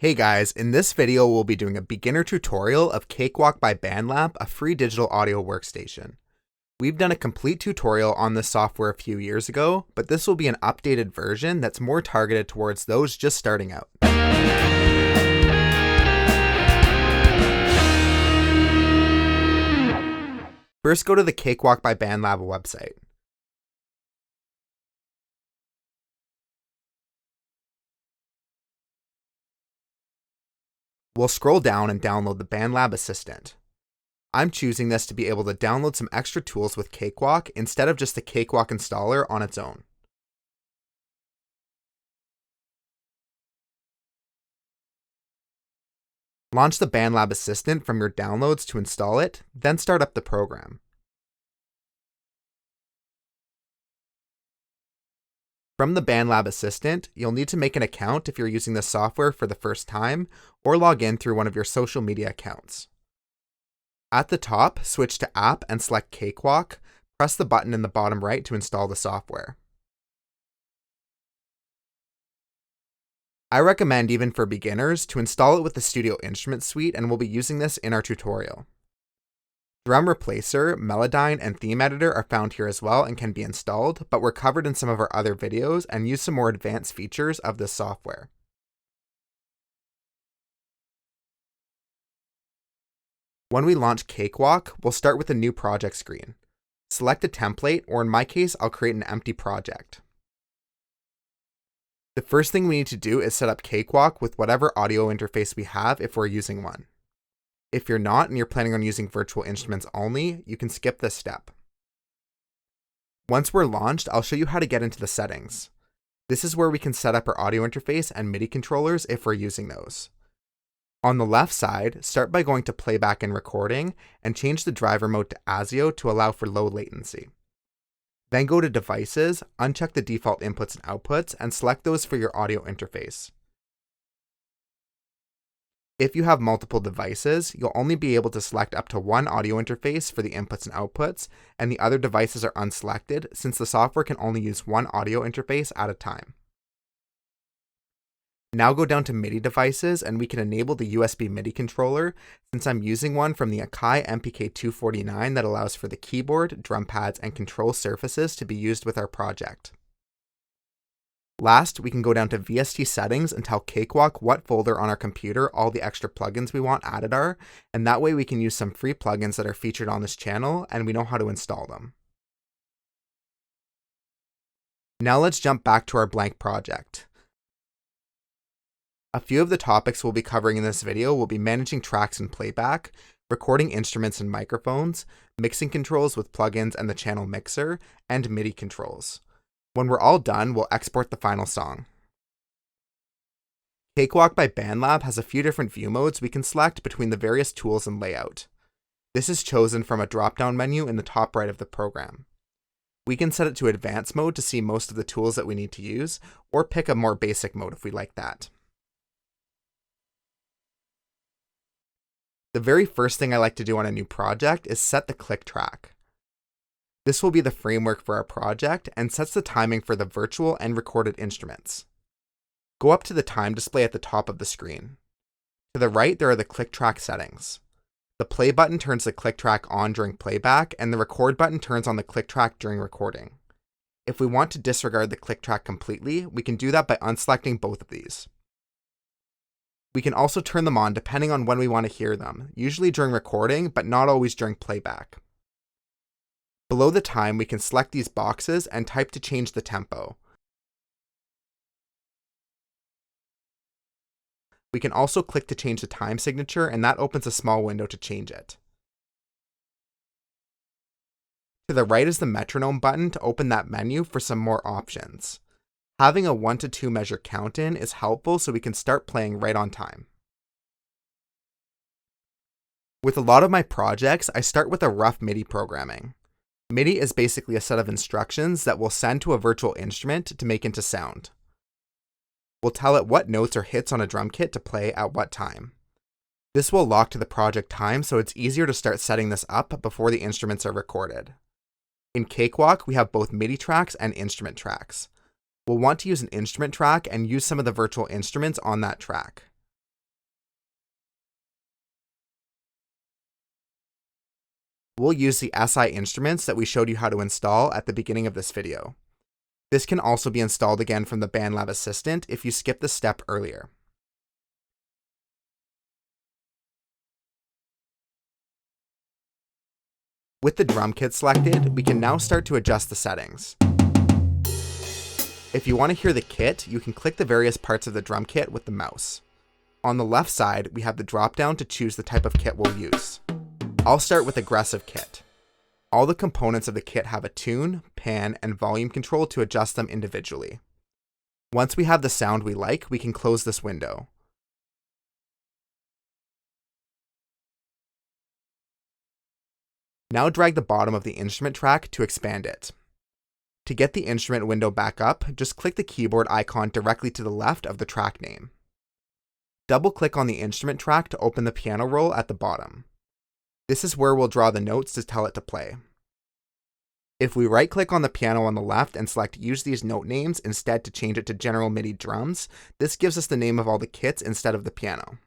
Hey guys, in this video we'll be doing a beginner tutorial of Cakewalk by BandLab, a free digital audio workstation. We've done a complete tutorial on this software a few years ago, but this will be an updated version that's more targeted towards those just starting out. First, go to the Cakewalk by BandLab website. We'll scroll down and download the BandLab Assistant. I'm choosing this to be able to download some extra tools with Cakewalk instead of just the Cakewalk installer on its own. Launch the BandLab Assistant from your downloads to install it, then start up the program. From the BandLab Assistant, you'll need to make an account if you're using the software for the first time, or log in through one of your social media accounts. At the top, switch to App and select Cakewalk. Press the button in the bottom right to install the software. I recommend, even for beginners, to install it with the Studio Instrument Suite, and we'll be using this in our tutorial. Drum Replacer, Melodyne, and Theme Editor are found here as well and can be installed, but were covered in some of our other videos and use some more advanced features of this software. When we launch Cakewalk, we'll start with a new project screen. Select a template, or in my case, I'll create an empty project. The first thing we need to do is set up Cakewalk with whatever audio interface we have if we're using one. If you're not and you're planning on using virtual instruments only, you can skip this step. Once we're launched, I'll show you how to get into the settings. This is where we can set up our audio interface and MIDI controllers if we're using those. On the left side, start by going to Playback and Recording and change the driver mode to ASIO to allow for low latency. Then go to Devices, uncheck the default inputs and outputs, and select those for your audio interface. If you have multiple devices, you'll only be able to select up to one audio interface for the inputs and outputs, and the other devices are unselected since the software can only use one audio interface at a time. Now go down to MIDI devices and we can enable the USB MIDI controller since I'm using one from the AKAI MPK249 that allows for the keyboard, drum pads, and control surfaces to be used with our project. Last, we can go down to VST settings and tell Cakewalk what folder on our computer all the extra plugins we want added are, and that way we can use some free plugins that are featured on this channel and we know how to install them. Now let's jump back to our blank project. A few of the topics we'll be covering in this video will be managing tracks and playback, recording instruments and microphones, mixing controls with plugins and the channel mixer, and MIDI controls. When we're all done, we'll export the final song. Cakewalk by BandLab has a few different view modes we can select between the various tools and layout. This is chosen from a drop-down menu in the top right of the program. We can set it to advanced mode to see most of the tools that we need to use, or pick a more basic mode if we like that. The very first thing I like to do on a new project is set the click track. This will be the framework for our project and sets the timing for the virtual and recorded instruments. Go up to the time display at the top of the screen. To the right, there are the click track settings. The play button turns the click track on during playback, and the record button turns on the click track during recording. If we want to disregard the click track completely, we can do that by unselecting both of these. We can also turn them on depending on when we want to hear them, usually during recording, but not always during playback. Below the time, we can select these boxes and type to change the tempo. We can also click to change the time signature, and that opens a small window to change it. To the right is the metronome button to open that menu for some more options. Having a 1 to 2 measure count in is helpful so we can start playing right on time. With a lot of my projects, I start with a rough MIDI programming. MIDI is basically a set of instructions that we'll send to a virtual instrument to make into sound. We'll tell it what notes or hits on a drum kit to play at what time. This will lock to the project time, so it's easier to start setting this up before the instruments are recorded. In Cakewalk, we have both MIDI tracks and instrument tracks. We'll want to use an instrument track and use some of the virtual instruments on that track. we'll use the SI instruments that we showed you how to install at the beginning of this video. This can also be installed again from the BandLab Assistant if you skipped the step earlier. With the drum kit selected, we can now start to adjust the settings. If you want to hear the kit, you can click the various parts of the drum kit with the mouse. On the left side, we have the drop-down to choose the type of kit we'll use. I'll start with Aggressive Kit. All the components of the kit have a tune, pan, and volume control to adjust them individually. Once we have the sound we like, we can close this window. Now drag the bottom of the instrument track to expand it. To get the instrument window back up, just click the keyboard icon directly to the left of the track name. Double-click on the instrument track to open the piano roll at the bottom. This is where we'll draw the notes to tell it to play. If we right-click on the piano on the left and select Use these note names instead to change it to General MIDI Drums, this gives us the name of all the kits instead of the piano.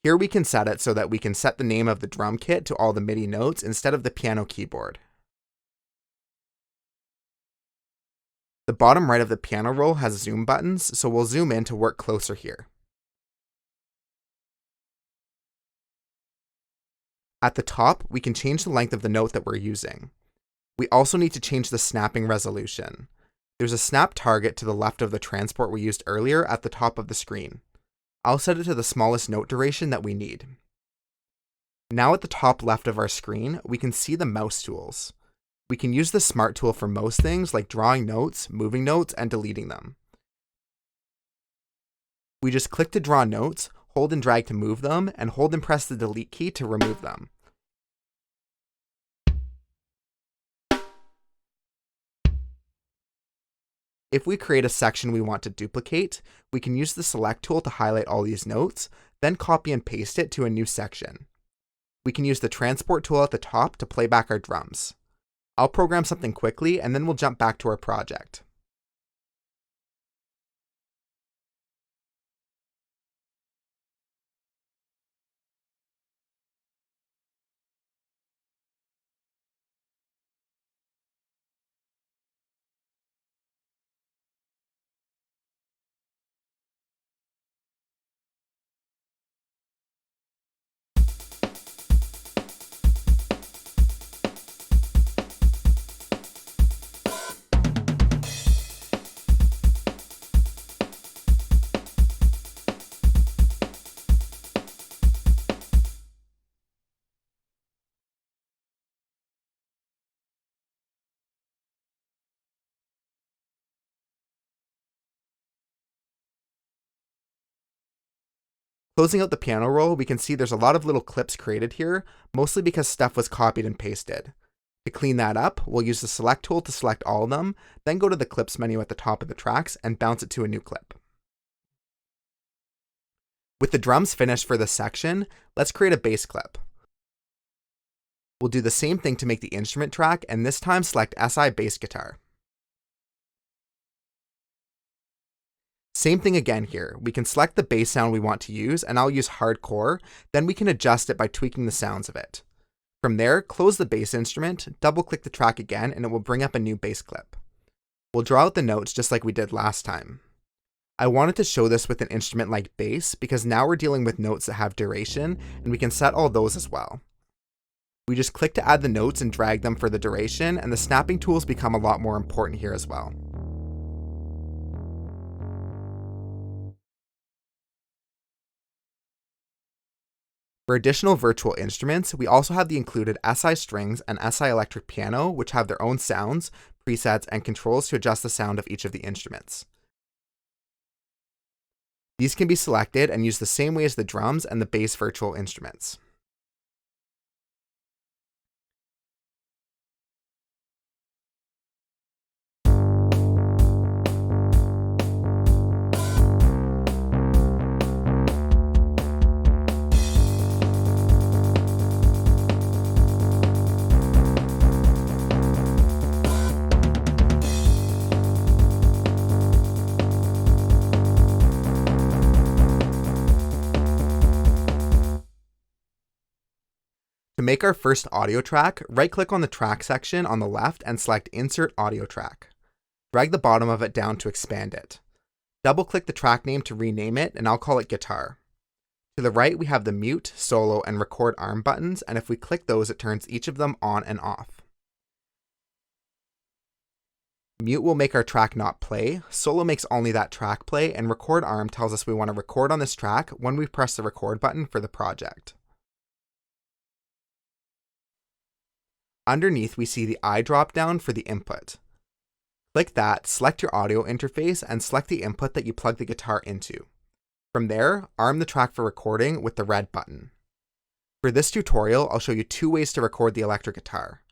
Here we can set it so that we can set the name of the drum kit to all the MIDI notes instead of the piano keyboard. The bottom right of the piano roll has zoom buttons, so we'll zoom in to work closer here. At the top, we can change the length of the note that we're using. We also need to change the snapping resolution. There's a snap target to the left of the transport we used earlier at the top of the screen. I'll set it to the smallest note duration that we need. Now at the top left of our screen, we can see the mouse tools. We can use the Smart tool for most things like drawing notes, moving notes, and deleting them. We just click to draw notes, hold and drag to move them, and hold and press the delete key to remove them. If we create a section we want to duplicate, we can use the Select tool to highlight all these notes, then copy and paste it to a new section. We can use the Transport tool at the top to play back our drums. I'll program something quickly, and then we'll jump back to our project. Closing out the piano roll, we can see there's a lot of little clips created here, mostly because stuff was copied and pasted. To clean that up, we'll use the Select tool to select all of them, then go to the Clips menu at the top of the tracks and bounce it to a new clip. With the drums finished for this section, let's create a bass clip. We'll do the same thing to make the instrument track, and this time select SI Bass Guitar. Same thing again here. We can select the bass sound we want to use, and I'll use hardcore, then we can adjust it by tweaking the sounds of it. From there, close the bass instrument, double-click the track again, and it will bring up a new bass clip. We'll draw out the notes just like we did last time. I wanted to show this with an instrument like bass, because now we're dealing with notes that have duration, and we can set all those as well. We just click to add the notes and drag them for the duration, and the snapping tools become a lot more important here as well. For additional virtual instruments, we also have the included SI Strings and SI Electric Piano, which have their own sounds, presets, and controls to adjust the sound of each of the instruments. These can be selected and used the same way as the drums and the bass virtual instruments. make our first audio track, right-click on the track section on the left and select Insert Audio Track. Drag the bottom of it down to expand it. Double-click the track name to rename it, and I'll call it Guitar. To the right, we have the Mute, Solo, and Record Arm buttons, and if we click those, it turns each of them on and off. Mute will make our track not play, Solo makes only that track play, and Record Arm tells us we want to record on this track when we press the record button for the project. Underneath, we see the I drop-down for the input. Click that, select your audio interface, and select the input that you plug the guitar into. From there, arm the track for recording with the red button. For this tutorial, I'll show you two ways to record the electric guitar.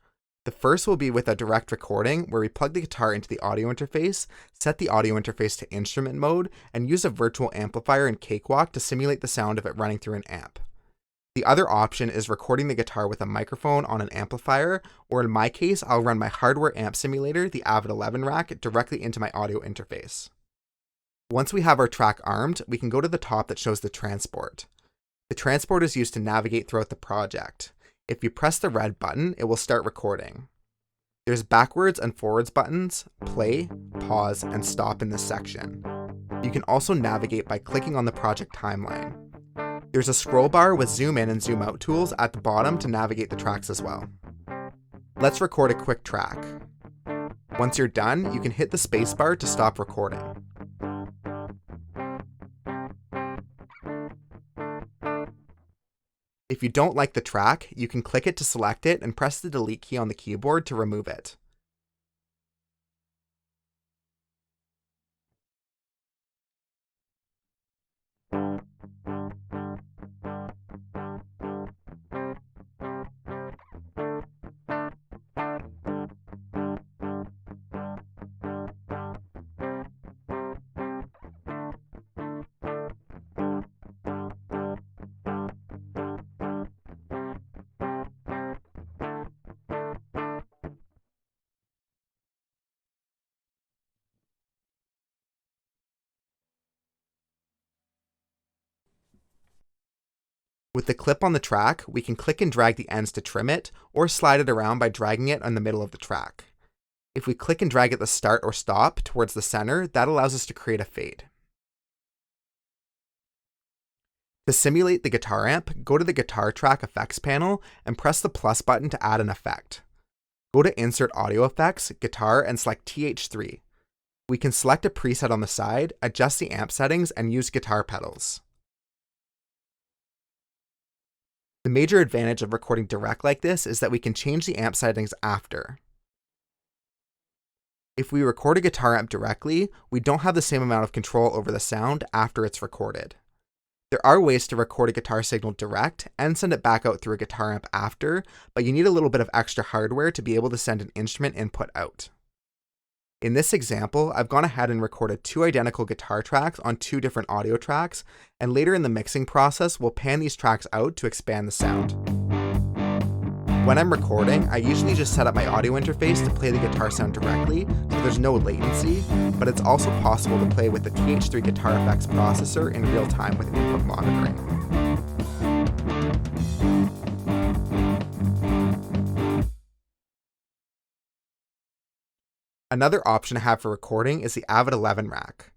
The first will be with a direct recording, where we plug the guitar into the audio interface, set the audio interface to instrument mode, and use a virtual amplifier in Cakewalk to simulate the sound of it running through an amp. The other option is recording the guitar with a microphone on an amplifier, or in my case, I'll run my hardware amp simulator, the Avid 11 rack, directly into my audio interface. Once we have our track armed, we can go to the top that shows the transport. The transport is used to navigate throughout the project. If you press the red button, it will start recording. There's backwards and forwards buttons, play, pause, and stop in this section. You can also navigate by clicking on the project timeline. There's a scroll bar with zoom in and zoom out tools at the bottom to navigate the tracks as well. Let's record a quick track. Once you're done, you can hit the spacebar to stop recording. If you don't like the track, you can click it to select it and press the delete key on the keyboard to remove it. With the clip on the track, we can click and drag the ends to trim it, or slide it around by dragging it in the middle of the track. If we click and drag at the start or stop towards the center, that allows us to create a fade. To simulate the guitar amp, go to the Guitar Track Effects panel and press the plus button to add an effect. Go to Insert Audio Effects, Guitar, and select TH3. We can select a preset on the side, adjust the amp settings, and use guitar pedals. The major advantage of recording direct like this is that we can change the amp settings after. If we record a guitar amp directly, we don't have the same amount of control over the sound after it's recorded. There are ways to record a guitar signal direct and send it back out through a guitar amp after, but you need a little bit of extra hardware to be able to send an instrument input out. In this example, I've gone ahead and recorded two identical guitar tracks on two different audio tracks, and later in the mixing process, we'll pan these tracks out to expand the sound. When I'm recording, I usually just set up my audio interface to play the guitar sound directly, so there's no latency, but it's also possible to play with the TH3 Guitar Effects processor in real time with input monitoring. Another option I have for recording is the Avid 11 rack.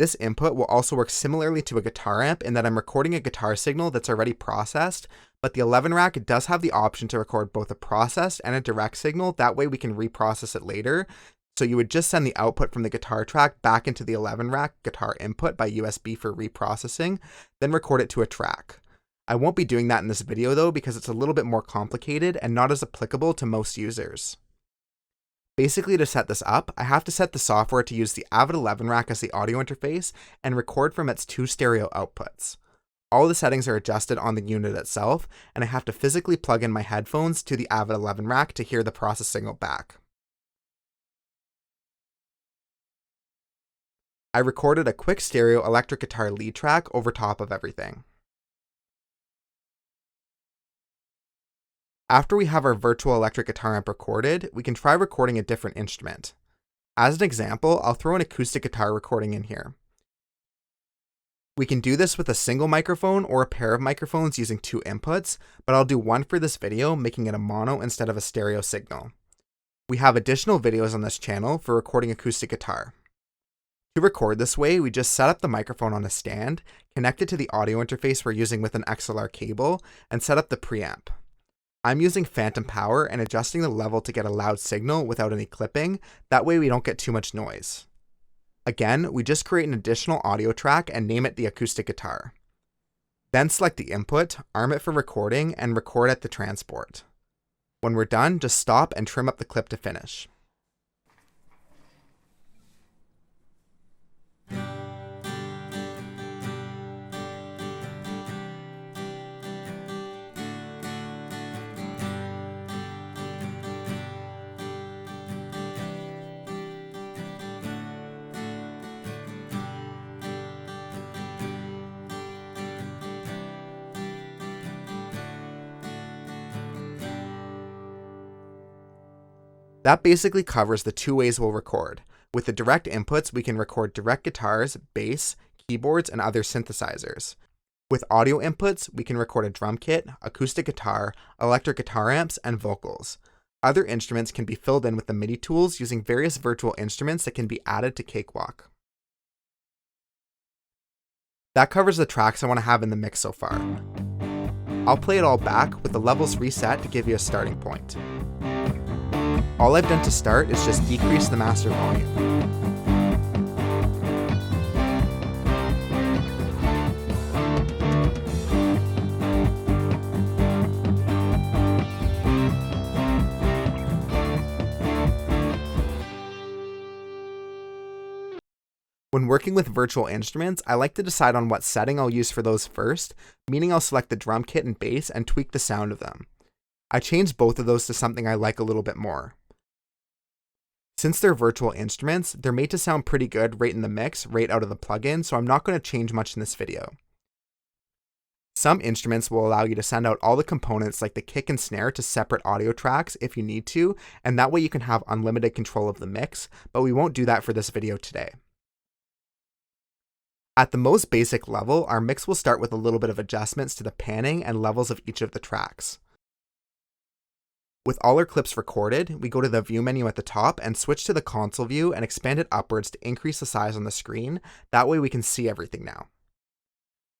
This input will also work similarly to a guitar amp in that I'm recording a guitar signal that's already processed, but the 11 rack does have the option to record both a processed and a direct signal, that way we can reprocess it later. So you would just send the output from the guitar track back into the 11 rack guitar input by USB for reprocessing, then record it to a track. I won't be doing that in this video though because it's a little bit more complicated and not as applicable to most users. Basically, to set this up, I have to set the software to use the Avid 11 rack as the audio interface and record from its two stereo outputs. All the settings are adjusted on the unit itself, and I have to physically plug in my headphones to the Avid 11 rack to hear the process signal back. I recorded a quick stereo electric guitar lead track over top of everything. After we have our virtual electric guitar amp recorded, we can try recording a different instrument. As an example, I'll throw an acoustic guitar recording in here. We can do this with a single microphone or a pair of microphones using 2 inputs, but I'll do one for this video, making it a mono instead of a stereo signal. We have additional videos on this channel for recording acoustic guitar. To record this way, we just set up the microphone on a stand, connect it to the audio interface we're using with an XLR cable, and set up the preamp. I'm using phantom power and adjusting the level to get a loud signal without any clipping, that way we don't get too much noise. Again, we just create an additional audio track and name it the acoustic guitar. Then select the input, arm it for recording, and record at the transport. When we're done, just stop and trim up the clip to finish. That basically covers the 2 ways we'll record. With the direct inputs, we can record direct guitars, bass, keyboards, and other synthesizers. With audio inputs, we can record a drum kit, acoustic guitar, electric guitar amps, and vocals. Other instruments can be filled in with the MIDI tools using various virtual instruments that can be added to Cakewalk. That covers the tracks I want to have in the mix so far. I'll play it all back with the levels reset to give you a starting point. All I've done to start is just decrease the master volume. When working with virtual instruments, I like to decide on what setting I'll use for those first, meaning I'll select the drum kit and bass and tweak the sound of them. I changed both of those to something I like a little bit more. Since they're virtual instruments, they're made to sound pretty good right in the mix, right out of the plugin, so I'm not going to change much in this video. Some instruments will allow you to send out all the components like the kick and snare to separate audio tracks if you need to, and that way you can have unlimited control of the mix, but we won't do that for this video today. At the most basic level, our mix will start with a little bit of adjustments to the panning and levels of each of the tracks. With all our clips recorded, we go to the view menu at the top and switch to the console view and expand it upwards to increase the size on the screen, that way we can see everything now.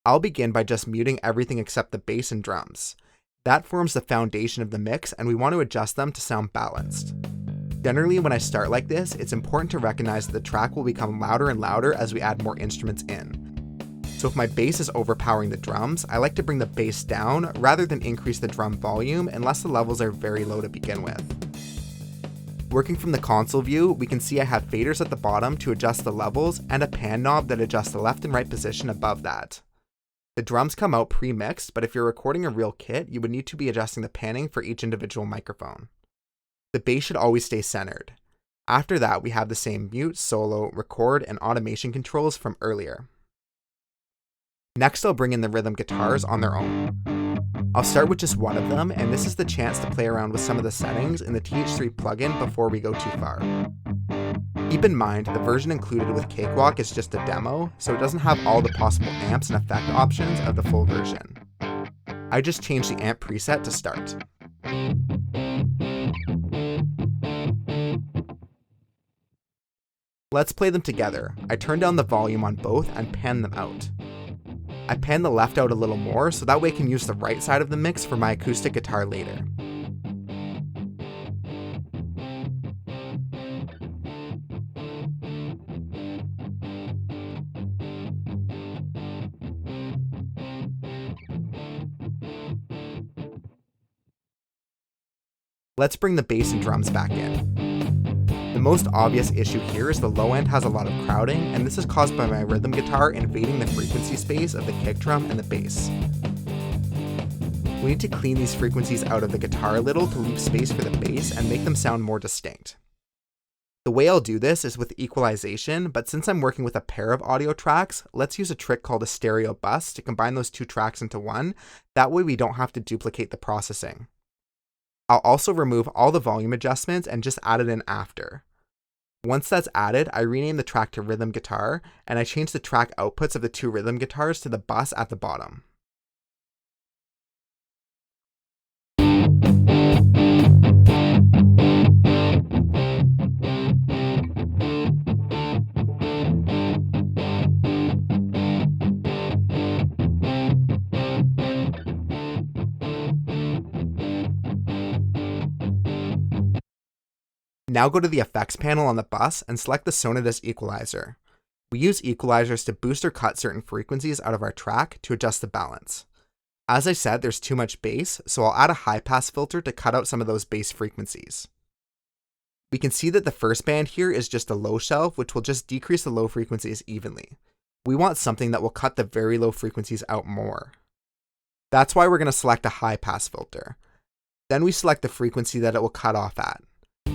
I'll begin by just muting everything except the bass and drums. That forms the foundation of the mix and we want to adjust them to sound balanced. Generally, when I start like this, it's important to recognize that the track will become louder and louder as we add more instruments in. So if my bass is overpowering the drums, I like to bring the bass down rather than increase the drum volume unless the levels are very low to begin with. Working from the console view, we can see I have faders at the bottom to adjust the levels and a pan knob that adjusts the left and right position above that. The drums come out pre-mixed, but if you're recording a real kit, you would need to be adjusting the panning for each individual microphone. The bass should always stay centered. After that, we have the same mute, solo, record, and automation controls from earlier. Next, I'll bring in the rhythm guitars on their own. I'll start with just one of them, and this is the chance to play around with some of the settings in the TH3 plugin before we go too far. Keep in mind, the version included with Cakewalk is just a demo, so it doesn't have all the possible amps and effect options of the full version. I just changed the amp preset to start. Let's play them together. I turn down the volume on both and pan them out. I pan the left out a little more so that way I can use the right side of the mix for my acoustic guitar later. Let's bring the bass and drums back in. The most obvious issue here is the low end has a lot of crowding, and this is caused by my rhythm guitar invading the frequency space of the kick drum and the bass. We need to clean these frequencies out of the guitar a little to leave space for the bass and make them sound more distinct. The way I'll do this is with equalization, but since I'm working with a pair of audio tracks, let's use a trick called a stereo bus to combine those 2 tracks into one, that way we don't have to duplicate the processing. I'll also remove all the volume adjustments and just add it in after. Once that's added, I rename the track to rhythm guitar, and I change the track outputs of the two rhythm guitars to the bus at the bottom. Now go to the effects panel on the bus and select the Sonata's equalizer. We use equalizers to boost or cut certain frequencies out of our track to adjust the balance. As I said, there's too much bass, so I'll add a high pass filter to cut out some of those bass frequencies. We can see that the first band here is just a low shelf, which will just decrease the low frequencies evenly. We want something that will cut the very low frequencies out more. That's why we're going to select a high pass filter. Then we select the frequency that it will cut off at.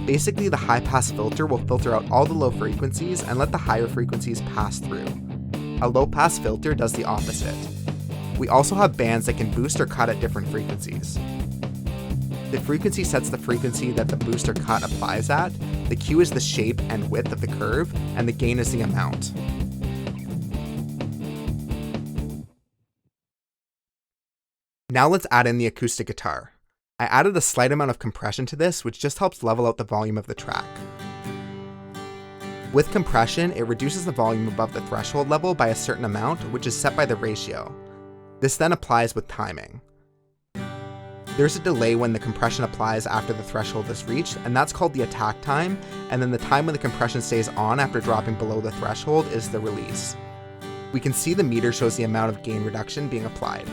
Basically, the high pass filter will filter out all the low frequencies and let the higher frequencies pass through. A low pass filter does the opposite. We also have bands that can boost or cut at different frequencies. The frequency sets the frequency that the boost or cut applies at, the Q is the shape and width of the curve, and the gain is the amount. Now let's add in the acoustic guitar. I added a slight amount of compression to this, which just helps level out the volume of the track. With compression, it reduces the volume above the threshold level by a certain amount, which is set by the ratio. This then applies with timing. There's a delay when the compression applies after the threshold is reached, and that's called the attack time, and then the time when the compression stays on after dropping below the threshold is the release. We can see the meter shows the amount of gain reduction being applied.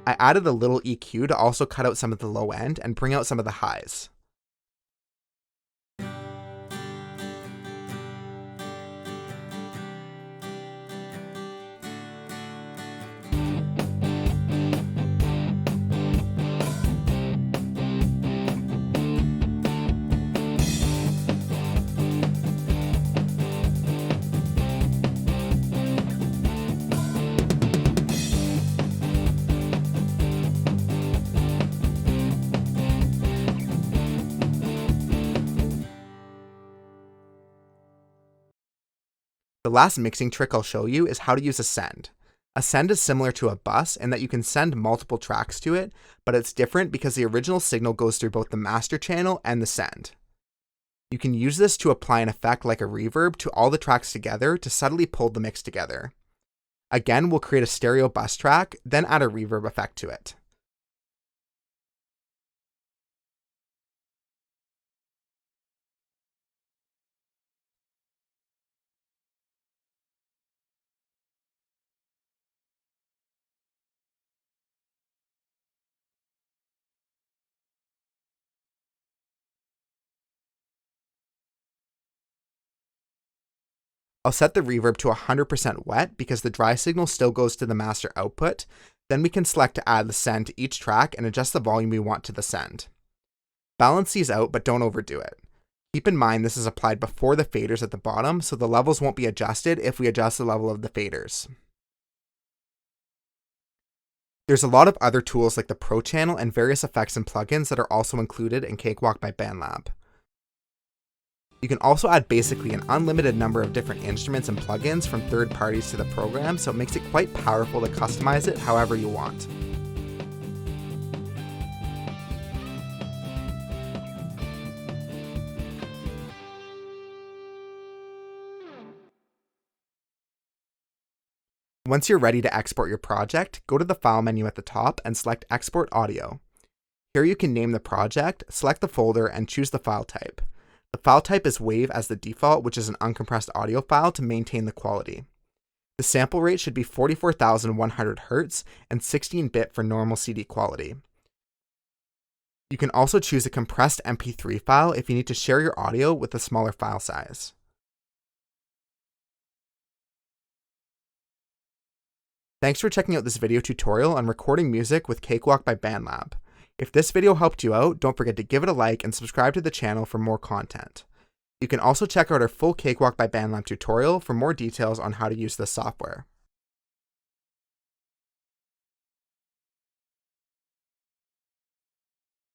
I added a little EQ to also cut out some of the low end and bring out some of the highs. The last mixing trick I'll show you is how to use a send. A send is similar to a bus in that you can send multiple tracks to it, but it's different because the original signal goes through both the master channel and the send. You can use this to apply an effect like a reverb to all the tracks together to subtly pull the mix together. Again, we'll create a stereo bus track, then add a reverb effect to it. I'll set the reverb to 100% wet because the dry signal still goes to the master output. Then we can select to add the send to each track and adjust the volume we want to the send. Balance these out, but don't overdo it. Keep in mind this is applied before the faders at the bottom, so the levels won't be adjusted if we adjust the level of the faders. There's a lot of other tools like the Pro channel and various effects and plugins that are also included in Cakewalk by BandLab. You can also add basically an unlimited number of different instruments and plugins from third parties to the program, so it makes it quite powerful to customize it however you want. Once you're ready to export your project, go to the File menu at the top and select Export Audio. Here you can name the project, select the folder, and choose the file type. The file type is WAV as the default, which is an uncompressed audio file to maintain the quality. The sample rate should be 44,100 Hz and 16-bit for normal CD quality. You can also choose a compressed MP3 file if you need to share your audio with a smaller file size. Thanks for checking out this video tutorial on recording music with Cakewalk by BandLab. If this video helped you out, don't forget to give it a like and subscribe to the channel for more content. You can also check out our full Cakewalk by BandLab tutorial for more details on how to use this software.